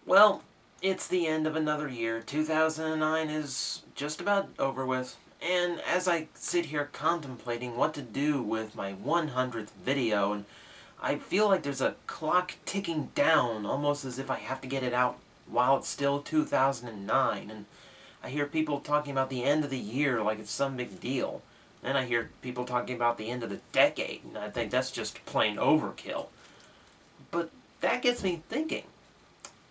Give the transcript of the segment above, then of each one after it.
Well, it's the end of another year. 2009 is just about over with. And as I sit here contemplating what to do with my 100th video, and I feel like there's a clock ticking down, almost as if I have to get it out while it's still 2009. And I hear people talking about the end of the year like it's some big deal. Then I hear people talking about the end of the decade, and I think that's just plain overkill. But that gets me thinking.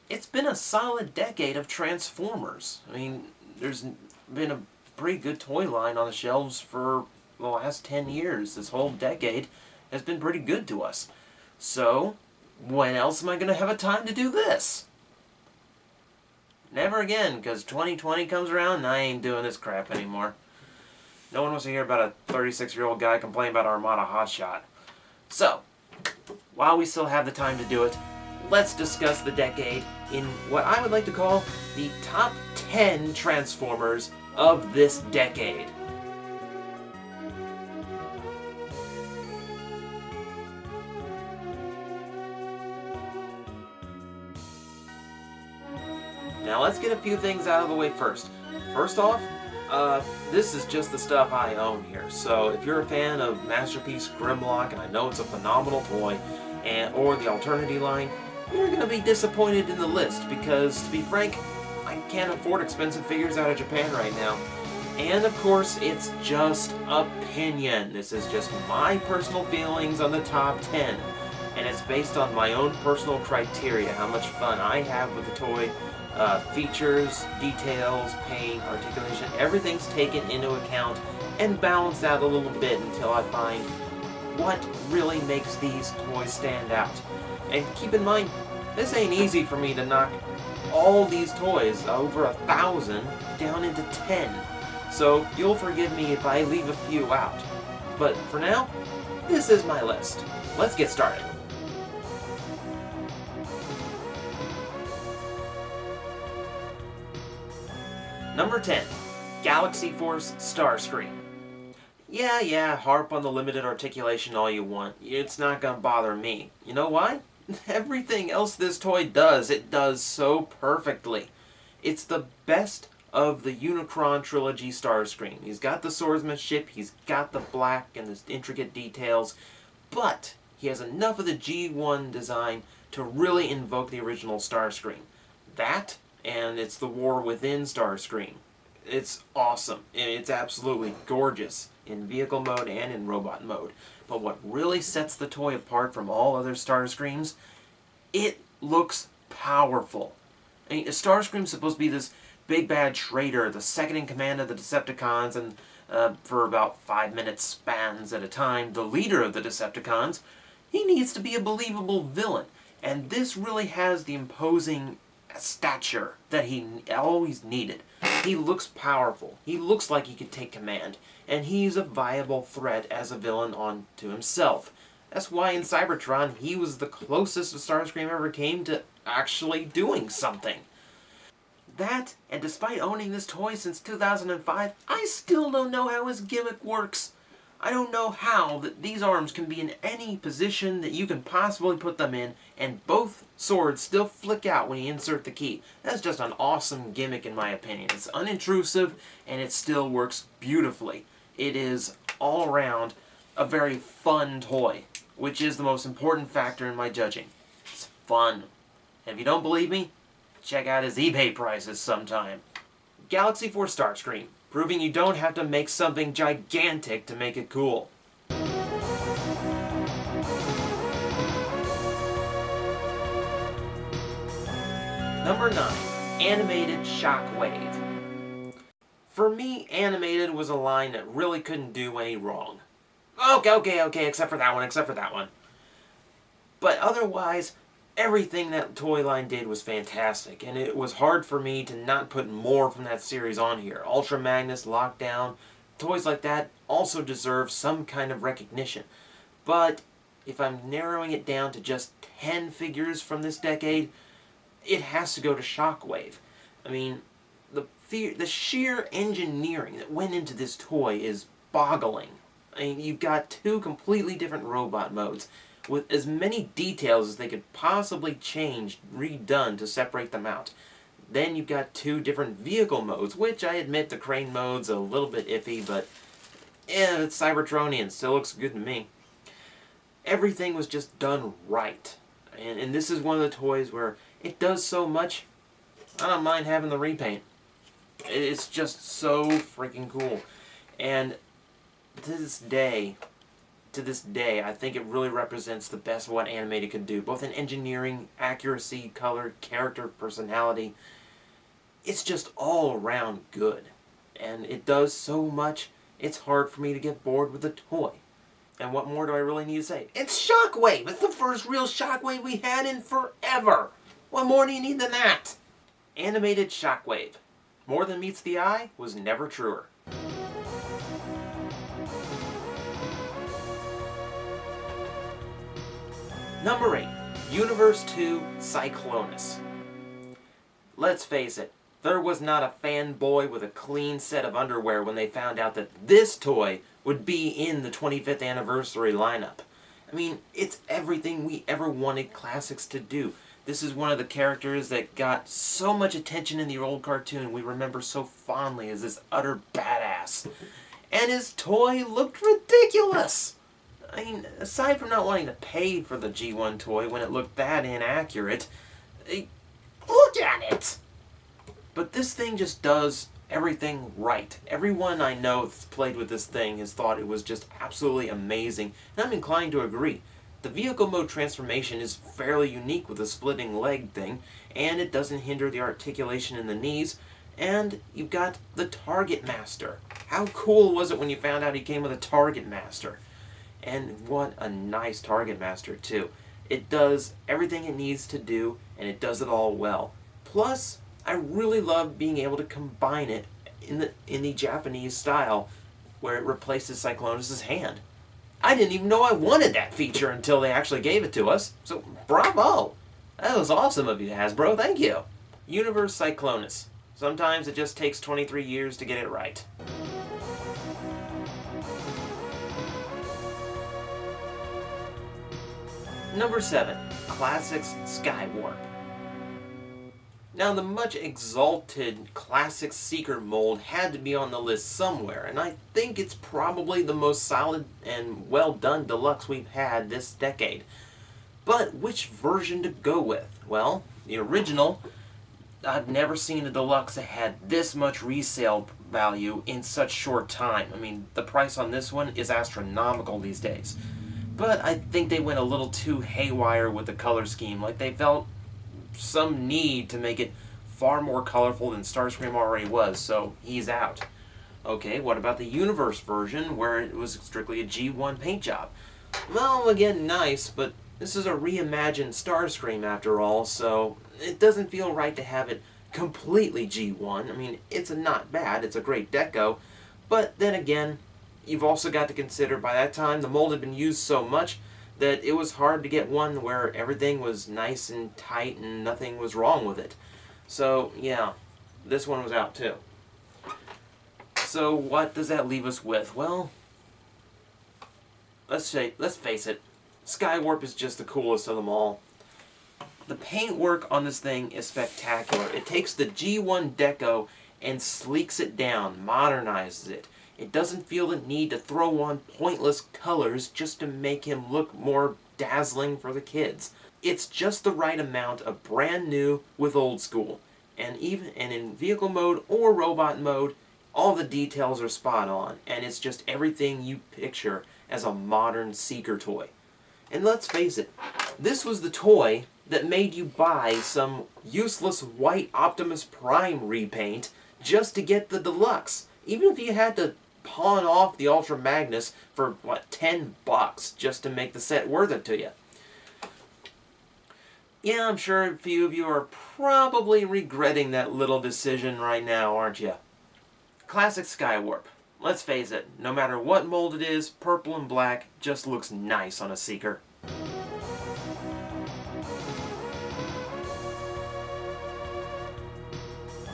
It's been a solid decade of Transformers. I mean, there's been a pretty good toy line on the shelves for the last 10 years. This whole decade has been pretty good to us. So, when else am I going to have a time to do this? Never again, because 2020 comes around and I ain't doing this crap anymore. No one wants to hear about a 36-year-old guy complaining about Armada Hotshot. So, while we still have the time to do it, let's discuss the decade in what I would like to call the top 10 Transformers of this decade. Now let's get a few things out of the way first. First off, this is just the stuff I own here. So if you're a fan of Masterpiece Grimlock, and I know it's a phenomenal toy, or the Alternity line, you're going to be disappointed in the list because, to be frank, I can't afford expensive figures out of Japan right now. And of course, it's just opinion. This is just my personal feelings on the top 10. And it's based on my own personal criteria, how much fun I have with the toy. Features, details, paint, articulation, everything's taken into account and balanced out a little bit until I find what really makes these toys stand out. And keep in mind, this ain't easy for me to knock all these toys, over 1,000, down into 10. So you'll forgive me if I leave a few out. But for now, this is my list. Let's get started. Number 10, Galaxy Force Starscream. Yeah, harp on the limited articulation all you want. It's not gonna bother me. You know why? Everything else this toy does, it does so perfectly. It's the best of the Unicron trilogy Starscream. He's got the swordsmanship, he's got the black and the intricate details, but he has enough of the G1 design to really invoke the original Starscream. That, and it's the war within Starscream. It's awesome. It's absolutely gorgeous in vehicle mode and in robot mode. But what really sets the toy apart from all other Starscreams, it looks powerful. I mean, Starscream's supposed to be this big bad traitor, the second in command of the Decepticons, and for about 5-minute spans at a time, the leader of the Decepticons. He needs to be a believable villain. And this really has the imposing stature that he always needed. He looks powerful. He looks like he could take command. And he's a viable threat as a villain onto himself. That's why in Cybertron he was the closest a Starscream ever came to actually doing something. That, and despite owning this toy since 2005, I still don't know how his gimmick works. I don't know how that these arms can be in any position that you can possibly put them in, and both swords still flick out when you insert the key. That's just an awesome gimmick in my opinion. It's unintrusive, and it still works beautifully. It is, all around, a very fun toy, which is the most important factor in my judging. It's fun. And if you don't believe me, check out his eBay prices sometime. Galaxy Force Starscream, proving you don't have to make something gigantic to make it cool. Number 9, Animated Shockwave. For me, animated was a line that really couldn't do any wrong. Okay, except for that one. But otherwise, everything that toy line did was fantastic, and it was hard for me to not put more from that series on here. Ultra Magnus, Lockdown, toys like that also deserve some kind of recognition. But if I'm narrowing it down to just 10 figures from this decade, it has to go to Shockwave. I mean, the sheer engineering that went into this toy is boggling. I mean, you've got two completely different robot modes. with as many details as they could possibly change, redone to separate them out. Then you've got 2 different vehicle modes, which I admit the crane mode's a little bit iffy, but it's Cybertronian, still looks good to me. Everything was just done right. And this is one of the toys where it does so much, I don't mind having the repaint. It's just so freaking cool. And to this day, I think it really represents the best of what animated can do, both in engineering, accuracy, color, character, personality. It's just all around good. And it does so much, it's hard for me to get bored with the toy. And what more do I really need to say? It's Shockwave! It's the first real Shockwave we had in forever! What more do you need than that? Animated Shockwave. More than meets the eye was never truer. Number 8. Universe 2 Cyclonus. Let's face it, there was not a fanboy with a clean set of underwear when they found out that this toy would be in the 25th anniversary lineup. I mean, it's everything we ever wanted classics to do. This is one of the characters that got so much attention in the old cartoon we remember so fondly as this utter badass. And his toy looked ridiculous! I mean, aside from not wanting to pay for the G1 toy when it looked that inaccurate, look at it! But this thing just does everything right. Everyone I know that's played with this thing has thought it was just absolutely amazing, and I'm inclined to agree. The vehicle mode transformation is fairly unique with the splitting leg thing, and it doesn't hinder the articulation in the knees, and you've got the Target Master. How cool was it when you found out he came with a Target Master? And what a nice Target Master, too. It does everything it needs to do, and it does it all well. Plus, I really love being able to combine it in the Japanese style, where it replaces Cyclonus' hand. I didn't even know I wanted that feature until they actually gave it to us, so bravo! That was awesome of you, Hasbro, thank you! Universe Cyclonus. Sometimes it just takes 23 years to get it right. Number 7. Classics Skywarp. Now, the much exalted Classic Seeker mold had to be on the list somewhere, and I think it's probably the most solid and well-done deluxe we've had this decade. But which version to go with? Well, the original, I've never seen a deluxe that had this much resale value in such short time. I mean, the price on this one is astronomical these days. But I think they went a little too haywire with the color scheme, like they felt some need to make it far more colorful than Starscream already was, so he's out. Okay, what about the Universe version, where it was strictly a G1 paint job? Well, again, nice, but this is a reimagined Starscream after all, so it doesn't feel right to have it completely G1. I mean, it's not bad, it's a great deco, but then again, you've also got to consider by that time the mold had been used so much that it was hard to get one where everything was nice and tight and nothing was wrong with it. So, yeah, this one was out too. So what does that leave us with? Well, let's face it, Skywarp is just the coolest of them all. The paint work on this thing is spectacular. It takes the G1 deco and sleeks it down, modernizes it. It doesn't feel the need to throw on pointless colors just to make him look more dazzling for the kids. It's just the right amount of brand new with old school. And in vehicle mode or robot mode, all the details are spot on, and it's just everything you picture as a modern Seeker toy. And let's face it, this was the toy that made you buy some useless white Optimus Prime repaint just to get the deluxe. Even if you had to pawn off the Ultra Magnus for, what, $10 just to make the set worth it to you. Yeah, I'm sure a few of you are probably regretting that little decision right now, aren't you? Classic Skywarp. Let's face it, no matter what mold it is, purple and black just looks nice on a Seeker.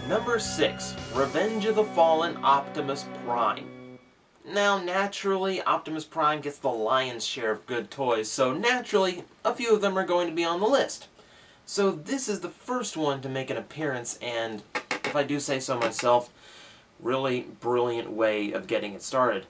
Number 6. Revenge of the Fallen Optimus Prime. Now, naturally, Optimus Prime gets the lion's share of good toys, so naturally, a few of them are going to be on the list. So this is the first one to make an appearance, and, if I do say so myself, really brilliant way of getting it started.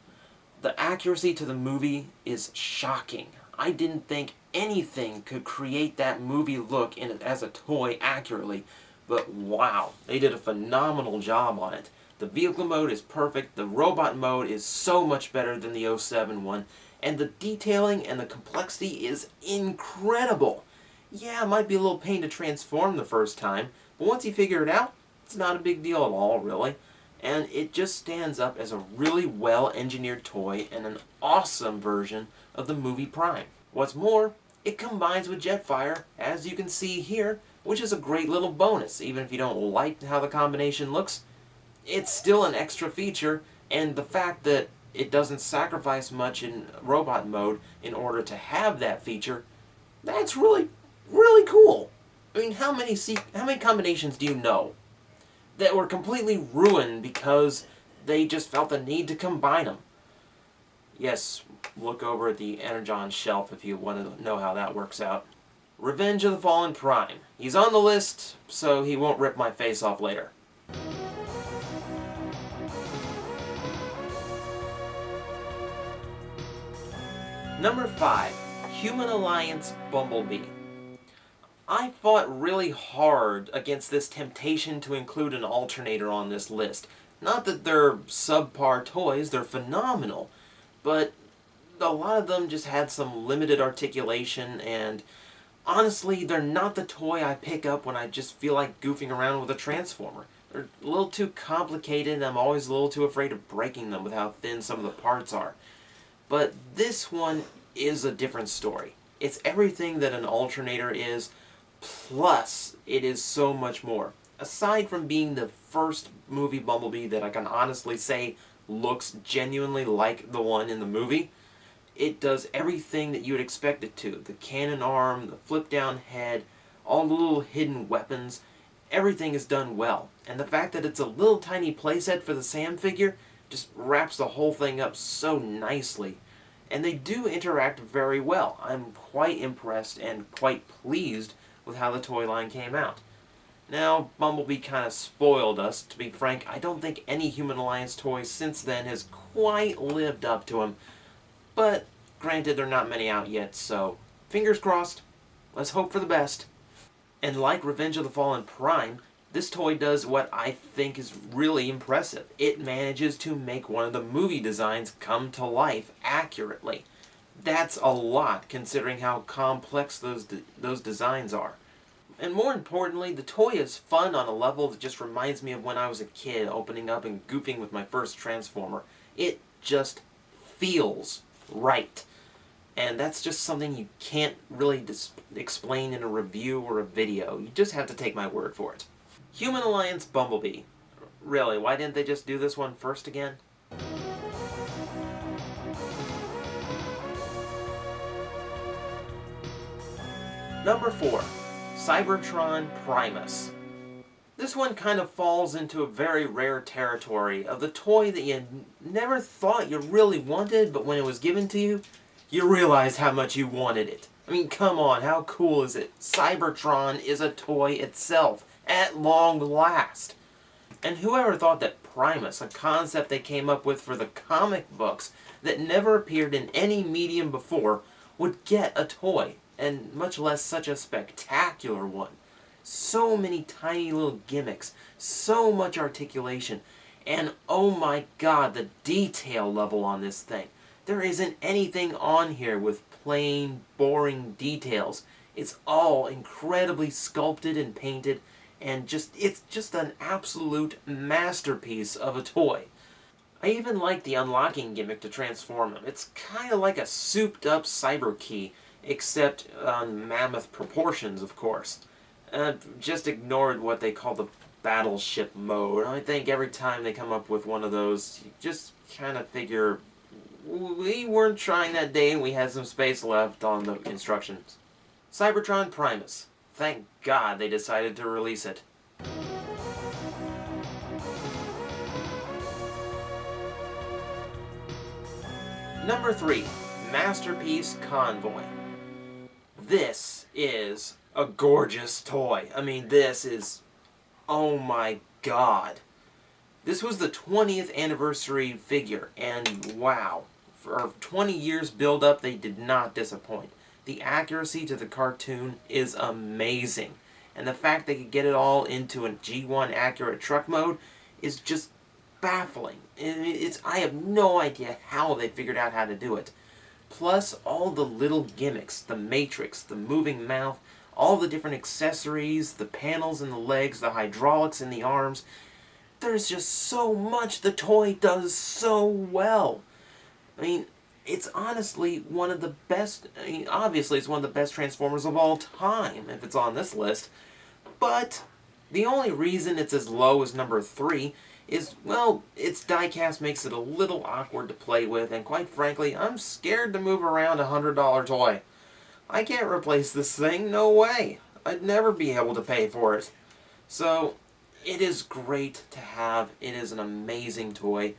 The accuracy to the movie is shocking. I didn't think anything could create that movie look as a toy accurately, but wow, they did a phenomenal job on it. The vehicle mode is perfect, the robot mode is so much better than the '07 one, and the detailing and the complexity is incredible. Yeah, it might be a little pain to transform the first time, but once you figure it out, it's not a big deal at all, really. And it just stands up as a really well-engineered toy and an awesome version of the movie Prime. What's more, it combines with Jetfire, as you can see here, which is a great little bonus. Even if you don't like how the combination looks, it's still an extra feature, and the fact that it doesn't sacrifice much in robot mode in order to have that feature, that's really, really cool. I mean, how many combinations do you know that were completely ruined because they just felt the need to combine them? Yes, look over at the Energon shelf if you want to know how that works out. Revenge of the Fallen Prime. He's on the list, so he won't rip my face off later. Number 5. Human Alliance Bumblebee. I fought really hard against this temptation to include an alternator on this list. Not that they're subpar toys, they're phenomenal, but a lot of them just had some limited articulation, and honestly, they're not the toy I pick up when I just feel like goofing around with a Transformer. They're a little too complicated, and I'm always a little too afraid of breaking them with how thin some of the parts are. But this one is a different story. It's everything that an alternator is, plus it is so much more. Aside from being the first movie Bumblebee that I can honestly say looks genuinely like the one in the movie, it does everything that you would expect it to. The cannon arm, the flip down head, all the little hidden weapons, everything is done well. And the fact that it's a little tiny playset for the Sam figure just wraps the whole thing up so nicely. And they do interact very well. I'm quite impressed and quite pleased with how the toy line came out. Now, Bumblebee kind of spoiled us. To be frank, I don't think any Human Alliance toy since then has quite lived up to him. But, granted, there are not many out yet, so fingers crossed. Let's hope for the best. And like Revenge of the Fallen Prime, this toy does what I think is really impressive. It manages to make one of the movie designs come to life accurately. That's a lot, considering how complex those designs are. And more importantly, the toy is fun on a level that just reminds me of when I was a kid, opening up and goofing with my first Transformer. It just feels right. And that's just something you can't really explain in a review or a video. You just have to take my word for it. Human Alliance Bumblebee. Really, why didn't they just do this one first again? Number 4. Cybertron Primus. This one kind of falls into a very rare territory of the toy that you never thought you really wanted, but when it was given to you, you realized how much you wanted it. I mean, come on, how cool is it? Cybertron is a toy itself, at long last. And whoever thought that Primus, a concept they came up with for the comic books that never appeared in any medium before, would get a toy, and much less such a spectacular one. So many tiny little gimmicks, so much articulation, and oh my god, the detail level on this thing. There isn't anything on here with plain, boring details. It's all incredibly sculpted and painted, and it's just an absolute masterpiece of a toy. I even like the unlocking gimmick to transform him. It's kind of like a souped-up cyber key, except on mammoth proportions, of course. Just ignored what they call the battleship mode. I think every time they come up with one of those, you just kind of figure, we weren't trying that day and we had some space left on the instructions. Cybertron Primus. Thank God they decided to release it. Number 3, Masterpiece Convoy. This is a gorgeous toy. I mean, this is, oh my god. This was the 20th anniversary figure, and wow. For 20 years build up, they did not disappoint. The accuracy to the cartoon is amazing. And the fact they could get it all into a G1 accurate truck mode is just baffling. I have no idea how they figured out how to do it. Plus, all the little gimmicks, the matrix, the moving mouth, all the different accessories, the panels in the legs, the hydraulics in the arms. There's just so much the toy does so well. I mean, it's honestly one of the best, obviously it's one of the best Transformers of all time, if it's on this list. But the only reason it's as low as number 3 is, well, its diecast makes it a little awkward to play with, and quite frankly, I'm scared to move around a $100 toy. I can't replace this thing, no way. I'd never be able to pay for it. So, it is great to have. It is an amazing toy.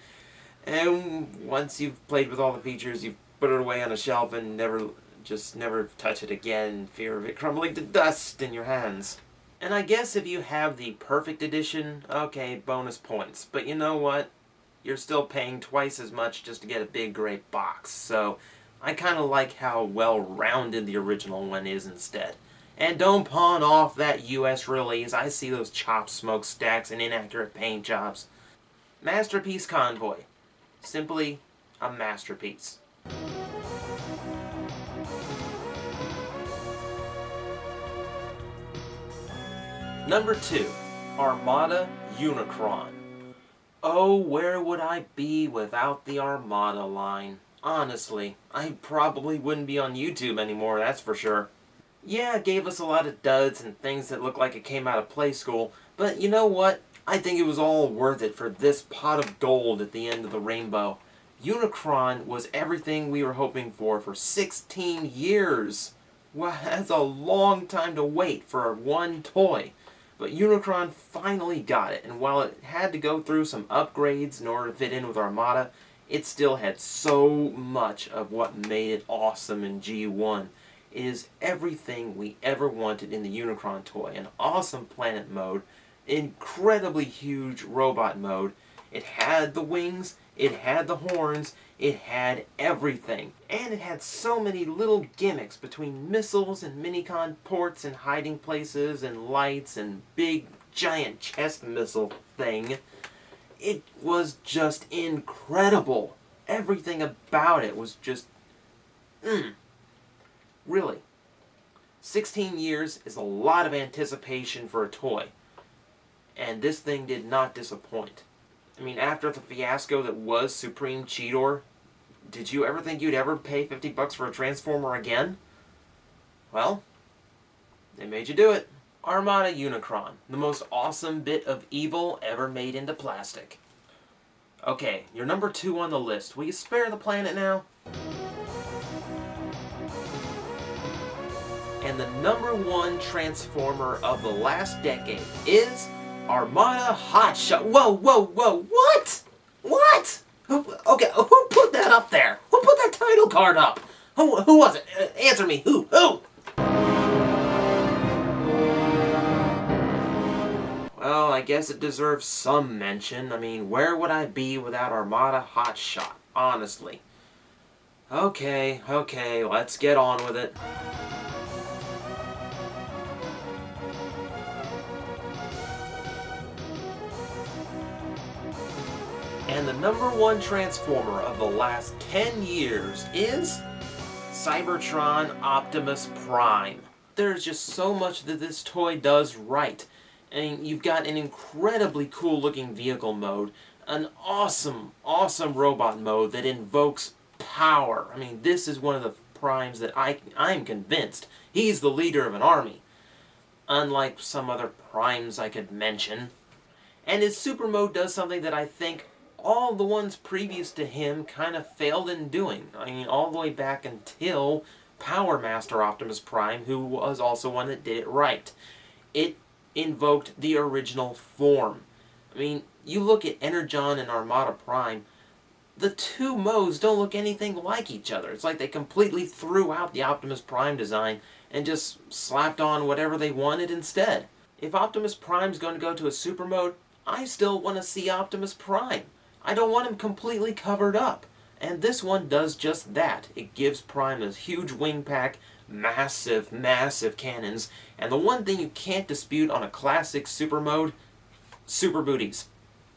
And once you've played with all the features, you put it away on a shelf and never touch it again in fear of it crumbling to dust in your hands. And I guess if you have the perfect edition, okay, bonus points. But you know what? You're still paying twice as much just to get a big, great box. So I kind of like how well-rounded the original one is instead. And don't pawn off that US release. I see those chopped smokestacks and inaccurate paint jobs. Masterpiece Convoy. Simply a masterpiece. Number 2, Armada Unicron. Oh, where would I be without the Armada line? Honestly, I probably wouldn't be on YouTube anymore, that's for sure. Yeah, it gave us a lot of duds and things that looked like it came out of play school, but you know what? I think it was all worth it for this pot of gold at the end of the rainbow. Unicron was everything we were hoping for 16 years. Wow, that's a long time to wait for one toy. But Unicron finally got it, and while it had to go through some upgrades in order to fit in with Armada, it still had so much of what made it awesome in G1. It is everything we ever wanted in the Unicron toy. An awesome planet mode, incredibly huge robot mode. It had the wings, it had the horns, it had everything. And it had so many little gimmicks between missiles and minicon ports and hiding places and lights and big giant chest missile thing. It was just incredible. Everything about it was just, really. 16 years is a lot of anticipation for a toy. And this thing did not disappoint. I mean, after the fiasco that was Supreme Cheetor, did you ever think you'd ever pay $50 for a Transformer again? Well, they made you do it. Armada Unicron, the most awesome bit of evil ever made into plastic. Okay, you're number 2 on the list. Will you spare the planet now? And the number 1 Transformer of the last decade is Armada Hotshot. Whoa, whoa, whoa, what? What? Okay, who put that up there? Who put that title card up? Who was it? Answer me, who? Well, I guess it deserves some mention. I mean, where would I be without Armada Hotshot? Honestly. Okay, let's get on with it. And the number 1 Transformer of the last 10 years is Cybertron Optimus Prime. There's just so much that this toy does right. I mean, you've got an incredibly cool looking vehicle mode, an awesome robot mode that invokes power. I mean, this is one of the primes that I'm convinced he's the leader of an army. Unlike some other primes I could mention. And his super mode does something that I think all the ones previous to him kind of failed in doing. I mean, all the way back until Power Master Optimus Prime, who was also one that did it right. It invoked the original form. I mean, you look at Energon and Armada Prime, the two modes don't look anything like each other. It's like they completely threw out the Optimus Prime design and just slapped on whatever they wanted instead. If Optimus Prime's going to go to a super mode, I still want to see Optimus Prime. I don't want him completely covered up. And this one does just that. It gives Prime a huge wing pack, massive, massive cannons, and the one thing you can't dispute on a classic super mode, super booties.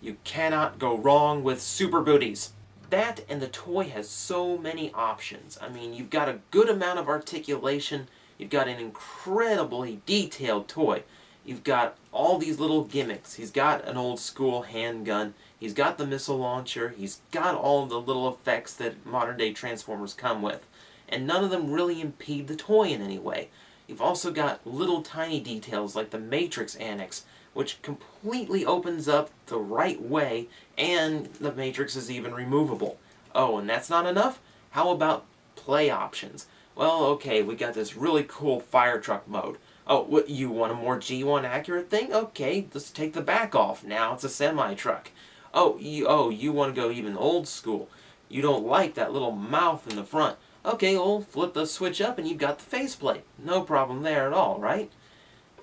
You cannot go wrong with super booties. That and the toy has so many options. I mean, you've got a good amount of articulation, you've got an incredibly detailed toy. You've got all these little gimmicks. He's got an old school handgun. He's got the missile launcher. He's got all of the little effects that modern day Transformers come with. And none of them really impede the toy in any way. You've also got little tiny details like the Matrix Annex, which completely opens up the right way, and the Matrix is even removable. Oh, and that's not enough? How about play options? Well, okay, we got this really cool fire truck mode. Oh, what, you want a more G1 accurate thing? Okay, let's take the back off. Now it's a semi-truck. Oh, you want to go even old school. You don't like that little mouth in the front. Okay, well, flip the switch up and you've got the faceplate. No problem there at all, right?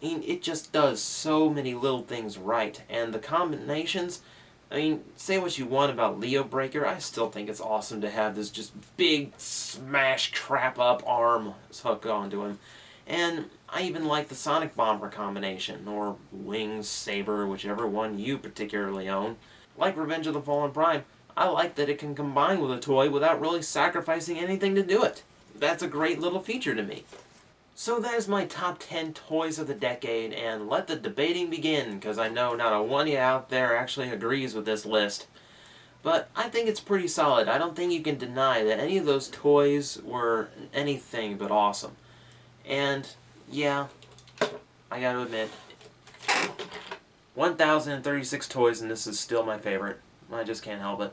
I mean, it just does so many little things right. And the combinations, I mean, say what you want about Leo Breaker, I still think it's awesome to have this just big smash crap up arm hook onto him. And I even like the Sonic Bomber combination, or Wings, Saber, whichever one you particularly own. Like Revenge of the Fallen Prime, I like that it can combine with a toy without really sacrificing anything to do it. That's a great little feature to me. So that is my top 10 toys of the decade, and let the debating begin, because I know not a one of you out there actually agrees with this list. But I think it's pretty solid. I don't think you can deny that any of those toys were anything but awesome. And, yeah, I gotta admit, 1,036 toys, and this is still my favorite. I just can't help it.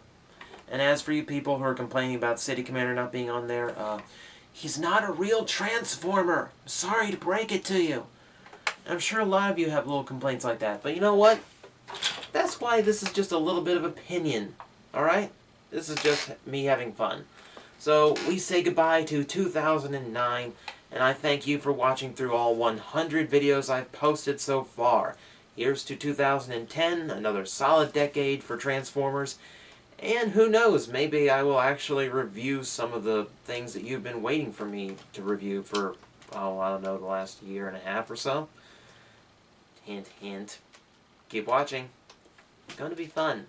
And as for you people who are complaining about City Commander not being on there, he's not a real Transformer. I'm sorry to break it to you. I'm sure a lot of you have little complaints like that, but you know what? That's why this is just a little bit of opinion, alright? This is just me having fun. So, we say goodbye to 2009, and I thank you for watching through all 100 videos I've posted so far. Here's to 2010, another solid decade for Transformers, and who knows, maybe I will actually review some of the things that you've been waiting for me to review for, oh, I don't know, the last year and a half or so. Hint, hint. Keep watching. It's going to be fun.